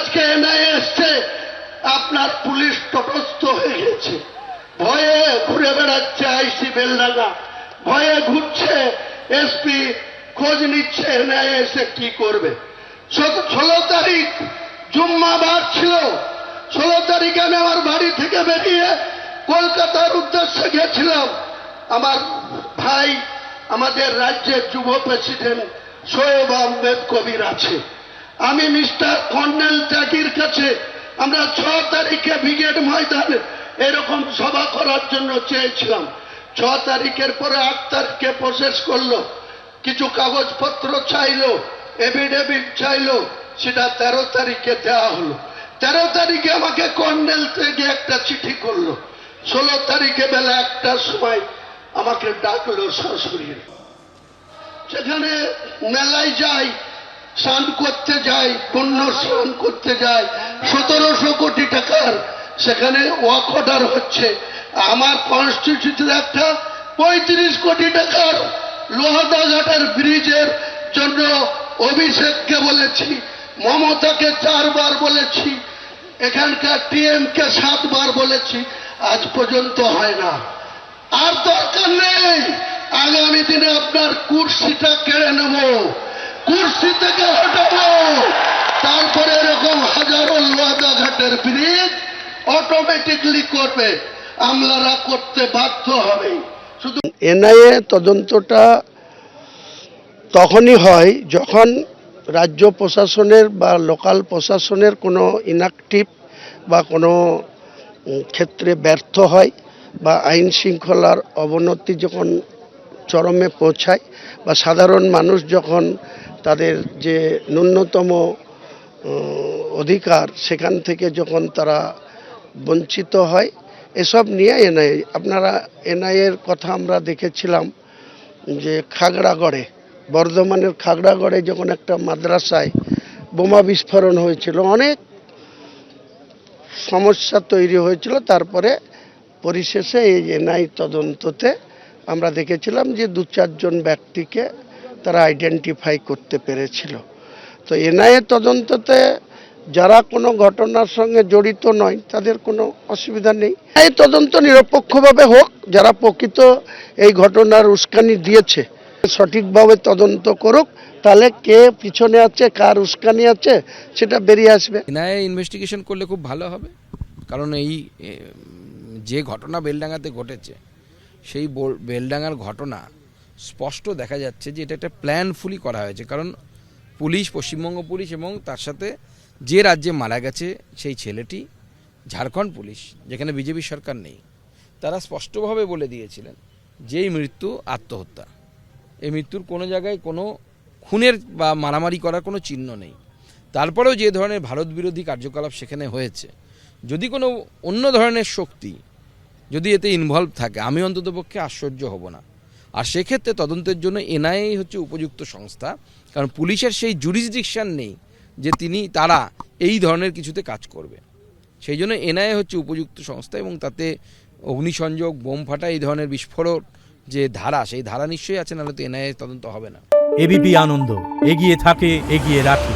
আজকে এনআইএ এসছে, আপনার পুলিশ তটস্থ হয়ে গেছে, ভয়ে ঘুরে বেড়াচ্ছে আইসি বেলডাঙ্গা, ভয়ে ঘুরছে, এসপি খোঁজ নিচ্ছে এনআইএ এসে কি করবে। 16 তারিখ জুম্মাবার ছিল, 16 তারিখে আমি আমার বাড়ি থেকে বেরিয়ে কলকাতার উদ্দেশ্যে গেছিলাম। আমার ভাই, আমাদের রাজ্যের যুব প্রেসিডেন্ট শোয়েব আহমেদ কবির আছে, আমি মিস্টার কর্নেল ত্যাগীর কাছে আমরা 6 তারিখে ব্রিগেড ময়দানে এরকম সভা করার জন্য চেয়েছিলাম। 6 তারিখের পরে 8 তারিখে প্রসেস করলো, কিছু কাগজপত্র চাইলো, এফিডেভিট চাইলো, সেটা 13 তারিখে দেওয়া হলো। 13 তারিখে আমাকে কর্নেল থেকে একটা চিঠি করলো। 16 তারিখে বেলা 1টার সময় আমাকে ডাকলো সরাসরি, সেখানে মেলায় যাই, স্নান করতে যাই, পুণ্য স্নান করতে যাই, 1700 কোটি টাকার সেখানে ওয়াক অর্ডার হচ্ছে। আমার কনস্টিটিউশনের একটা 35 কোটি টাকার লোহাদাঘাটের ব্রিজের জন্য অভিষেককে বলেছি, মমতাকে 4 বার বলেছি, এখানকার টিএমকে 7 বার বলেছি, আজ পর্যন্ত হয় না। আর দরকার নেই, আগামী দিনে আপনার কুর্সিটা কেড়ে নেব, কুর্সি থেকে হটাবো, তারপরে এরকম হাজারো লোহাদাঘাটের ব্রিজ অটোমেটিকলি করবে, আমলারা করতে বাধ্য হবে। শুধু এনআইএ তদন্তটা তখনই হয় যখন রাজ্য প্রশাসনের বা লোকাল প্রশাসনের কোনো ইনঅ্যাক্টিভ বা কোনো ক্ষেত্রে ব্যর্থ হয়, বা আইন শৃঙ্খলার অবনতি যখন চরমে পৌঁছায়, বা সাধারণ মানুষ যখন তাদের যে ন্যূনতম অধিকার সেখান থেকে যখন তারা বঞ্চিত হয়, এসব নিয়ে এনআইএ। আপনারা এনআইএর কথা আমরা দেখেছিলাম যে খাগড়াগড়ে, বর্ধমানের খাগড়াগড়ে যখন একটা মাদ্রাসায় বোমা বিস্ফোরণ হয়েছিল, অনেক সমস্যা তৈরি হয়েছিল। তারপরে পরিশেষে এই এনআই তদন্ততে আমরা দেখেছিলাম যে 2-4 জন ব্যক্তিকে তারা আইডেন্টিফাই করতে পেরেছিল। তো এনআইএ তদন্ততে যারা কোনো ঘটনার সঙ্গে জড়িত নয় তাদের কোনো অসুবিধা নেই। এই তদন্ত নিরপেক্ষভাবে হোক, যারা প্রকৃত এই ঘটনার উস্কানি দিয়েছে সঠিকভাবে তদন্ত করুক, তাহলে কে পিছনে আছে, কার উস্কানি আছে সেটা বেরিয়ে আসবে। এনআইএ ইনভেস্টিগেশন করলে খুব ভালো হবে, কারণ এই যে ঘটনা বেলডাঙ্গাতে ঘটেছে, সেই বেলডাঙ্গার ঘটনা স্পষ্ট দেখা যাচ্ছে যে এটা একটা প্ল্যানফুলি করা হয়েছে। কারণ পুলিশ, পশ্চিমবঙ্গ পুলিশ এবং তার সাথে যে রাজ্যে মারা গেছে সেই ছেলেটি, ঝাড়খণ্ড পুলিশ যেখানে বিজেপি সরকার নেই, তারা স্পষ্টভাবে বলে দিয়েছিলেন যে এই মৃত্যু আত্মহত্যা, এই মৃত্যুর কোনো জায়গায় কোনো খুনের বা মারামারি করার কোনো চিহ্ন নেই। তারপরেও যে ধরনের ভারত বিরোধী কার্যকলাপ সেখানে হয়েছে, যদি কোনো অন্য ধরনের শক্তি যদি এতে ইনভলভ থাকে, আমি অন্ততপক্ষে আশ্চর্য হব না। আর সেক্ষেত্রে তদন্তের জন্য এনআইএ হচ্ছে উপযুক্ত সংস্থা, কারণ পুলিশের সেই জুরিসডিকশন নেই যে তারা এই ধরনের কিছুতে কাজ করবে। সেই জন্য এনআইএ হচ্ছে উপযুক্ত সংস্থা, এবং তাতে অগ্নিসংযোগ, বোম ফাটা, এই ধরনের বিস্ফোরক যে ধারা, সেই ধারা নিশ্চয়ই আছে, নাহলে তো এনআইএ তদন্ত হবে না। এবিপি আনন্দ, এগিয়ে থাকে, এগিয়ে রাখে।